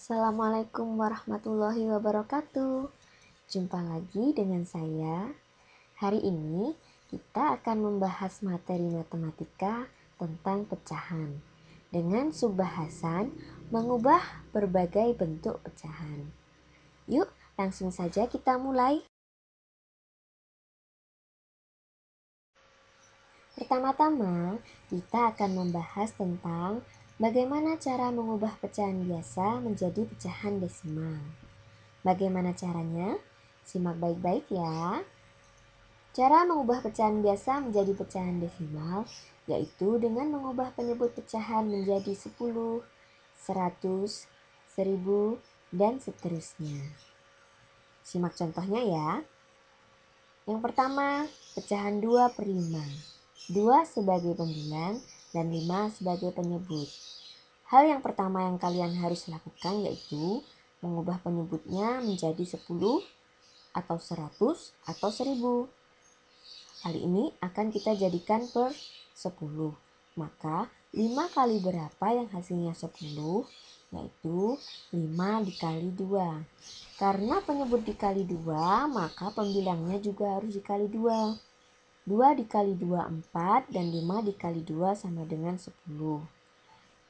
Assalamualaikum warahmatullahi wabarakatuh. Jumpa lagi dengan saya. Hari ini kita akan membahas materi matematika tentang pecahan dengan subbahasan mengubah berbagai bentuk pecahan. Yuk, langsung saja kita mulai. Pertama-tama, kita akan membahas tentang bagaimana cara mengubah pecahan biasa menjadi pecahan desimal. Bagaimana caranya? Simak baik-baik ya. Cara mengubah pecahan biasa menjadi pecahan desimal yaitu dengan mengubah penyebut pecahan menjadi 10, 100, 1000, dan seterusnya. Simak contohnya ya. Yang pertama, pecahan 2/5. 2 sebagai pembilang dan 5 sebagai penyebut. Hal yang pertama yang kalian harus lakukan yaitu mengubah penyebutnya menjadi 10 atau 100 atau 1000. Kali ini akan kita jadikan per 10. Maka 5 kali berapa yang hasilnya 10? Yaitu 5 dikali 2. Karena penyebut dikali 2, maka pembilangnya juga harus dikali 2. 2 dikali 2 4 dan 5 dikali 2 sama dengan 10.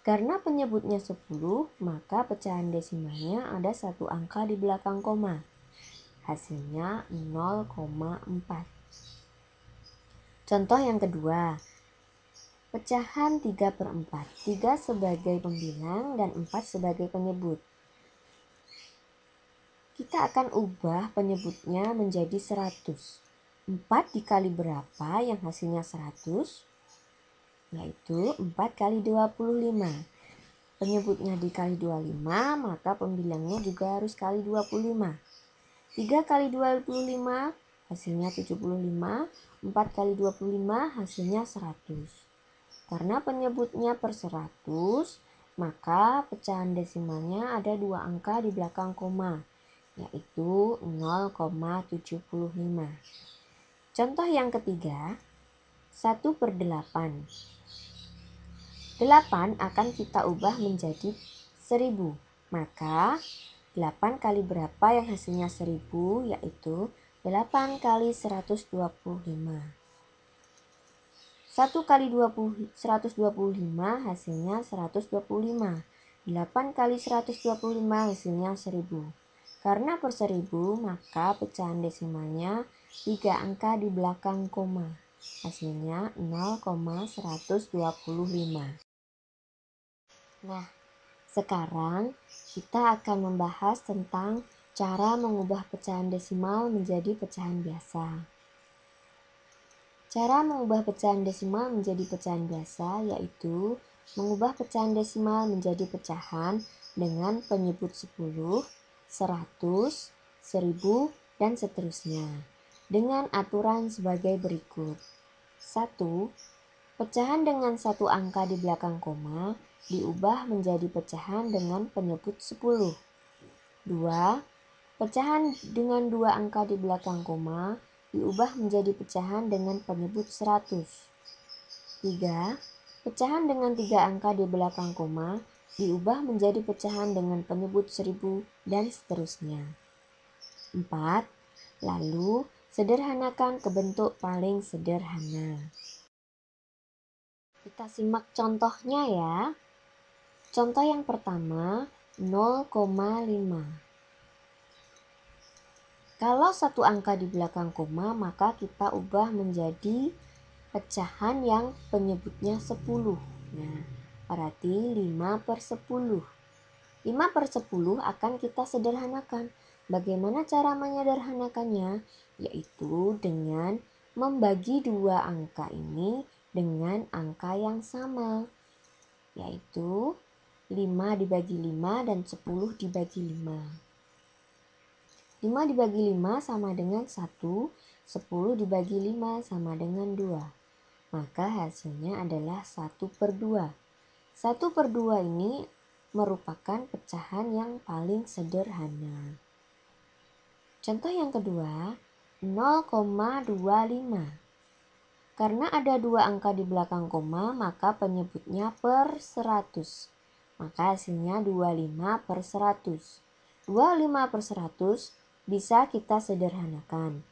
Karena penyebutnya 10, maka pecahan desimalnya ada satu angka di belakang koma. Hasilnya 0,4. Contoh yang kedua, pecahan 3/4. 3 sebagai pembilang dan 4 sebagai penyebut. Kita akan ubah penyebutnya menjadi 100. 4 dikali berapa yang hasilnya 100? Yaitu 4 kali 25. Penyebutnya dikali 25, maka pembilangnya juga harus kali 25. 3 kali 25 hasilnya 75, 4 kali 25 hasilnya 100. Karena penyebutnya per 100, maka pecahan desimalnya ada dua angka di belakang koma, yaitu 0,75. Contoh yang ketiga, 1/8. 8 akan kita ubah menjadi 1000. Maka 8 kali berapa yang hasilnya 1000? Yaitu 8 kali 125. 1 kali 125 hasilnya 125. 8 kali 125 hasilnya 1000. Karena per 1000, maka pecahan desimalnya 3 angka di belakang koma. Hasilnya 0,125. Nah, sekarang kita akan membahas tentang cara mengubah pecahan desimal menjadi pecahan biasa. Cara mengubah pecahan desimal menjadi pecahan biasa yaitu mengubah pecahan desimal menjadi pecahan dengan penyebut 10, 100, 1000, dan seterusnya. Dengan aturan sebagai berikut. 1. Pecahan dengan satu angka di belakang koma diubah menjadi pecahan dengan penyebut 10. 2. Pecahan dengan dua angka di belakang koma diubah menjadi pecahan dengan penyebut 100. 3. Pecahan dengan 3 angka di belakang koma diubah menjadi pecahan dengan penyebut 1000 dan seterusnya. 4. Lalu sederhanakan ke bentuk paling sederhana. Kita simak contohnya ya. Contoh yang pertama, 0,5. Kalau satu angka di belakang koma, maka kita ubah menjadi pecahan yang penyebutnya 10. Nah, berarti 5/10. 5/10 akan kita sederhanakan. Bagaimana cara menyederhanakannya? Yaitu dengan membagi dua angka ini dengan angka yang sama, yaitu 5 dibagi 5 dan 10 dibagi 5. 5 dibagi 5 sama dengan 1, 10 dibagi 5 sama dengan 2. Maka hasilnya adalah 1/2. 1/2 ini merupakan pecahan yang paling sederhana. Contoh yang kedua, 0,25. Karena ada dua angka di belakang koma, maka penyebutnya per 100. maka hasilnya 25/100. 25/100 bisa kita sederhanakan.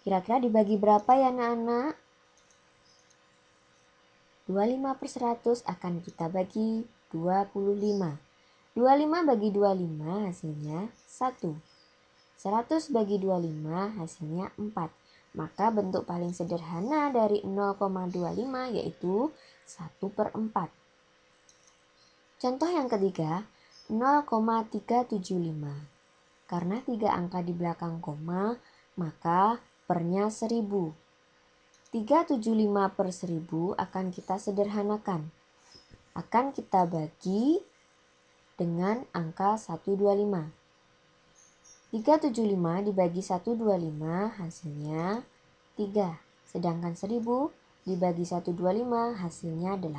Kira-kira dibagi berapa ya anak-anak? 25/100 akan kita bagi 25. 25 bagi 25 hasilnya 1. 100 bagi 25 hasilnya 4. Maka bentuk paling sederhana dari 0,25 yaitu 1/4. Contoh yang ketiga, 0,375. Karena 3 angka di belakang koma, maka pernya 1000. 375/1000 akan kita sederhanakan. Akan kita bagi dengan angka 125. 375 dibagi 125 hasilnya 3. Sedangkan 1000 dibagi 125 hasilnya 8.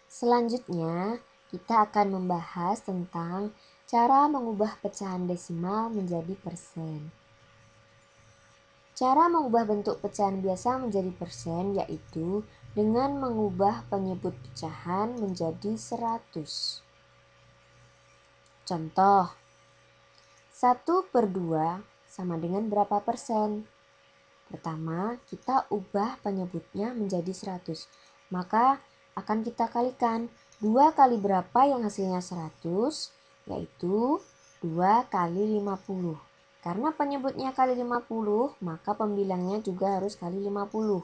Selanjutnya, kita akan membahas tentang cara mengubah pecahan desimal menjadi persen. Cara mengubah bentuk pecahan biasa menjadi persen yaitu dengan mengubah penyebut pecahan menjadi 100. Contoh, 1/2 sama dengan berapa persen? Pertama, kita ubah penyebutnya menjadi 100. Maka akan kita kalikan 2 kali berapa yang hasilnya 100, yaitu 2 kali 50. Karena penyebutnya kali 50, maka pembilangnya juga harus kali 50.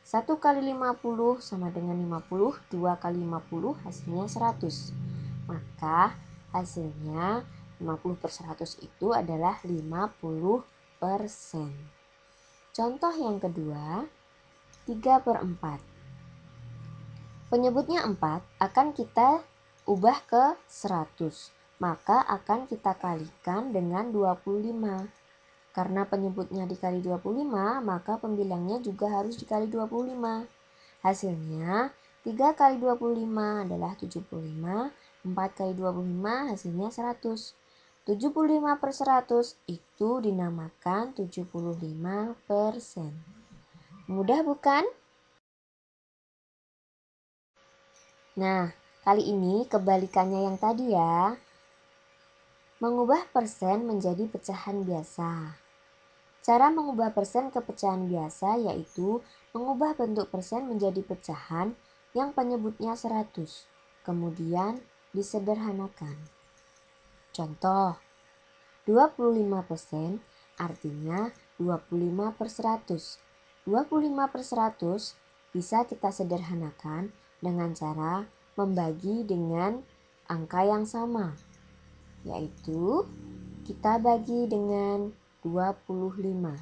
1 kali 50 sama dengan 50, 2 kali 50 hasilnya 100. Maka hasilnya 50/100 itu adalah 50%. Contoh yang kedua, 3/4. Penyebutnya 4 akan kita ubah ke 100. Maka akan kita kalikan dengan 25. Karena penyebutnya dikali 25, maka pembilangnya juga harus dikali 25. Hasilnya 3 kali 25 adalah 75. 4 kali 25 hasilnya 100. 75/100 itu dinamakan 75%. Mudah bukan? Nah, kali ini kebalikannya yang tadi ya. Mengubah persen menjadi pecahan biasa. Cara mengubah persen ke pecahan biasa yaitu mengubah bentuk persen menjadi pecahan yang penyebutnya 100. Kemudian disederhanakan. Contoh, 25% artinya 25/100. 25/100 bisa kita sederhanakan dengan cara membagi dengan angka yang sama, yaitu kita bagi dengan 25.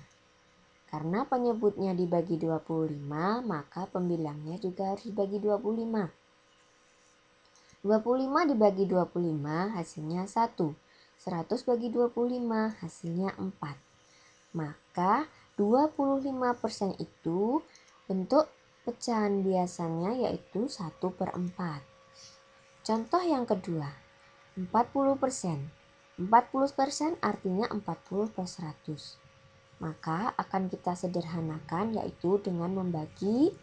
Karena penyebutnya dibagi 25, maka pembilangnya juga harus dibagi 25. 25 dibagi 25 hasilnya 1. 100 bagi 25 hasilnya 4. Maka 25% itu bentuk pecahan biasanya yaitu 1/4. Contoh yang kedua, 40%. 40% artinya 40/100. Maka akan kita sederhanakan yaitu dengan membagi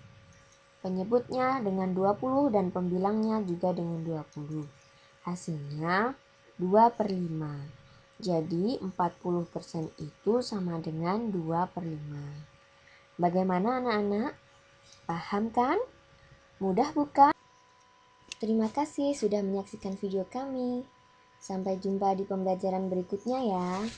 penyebutnya dengan 20 dan pembilangnya juga dengan 20. Hasilnya 2/5. Jadi 40% itu sama dengan 2/5. Bagaimana anak-anak? Paham kan? Mudah bukan? Terima kasih sudah menyaksikan video kami. Sampai jumpa di pembelajaran berikutnya ya.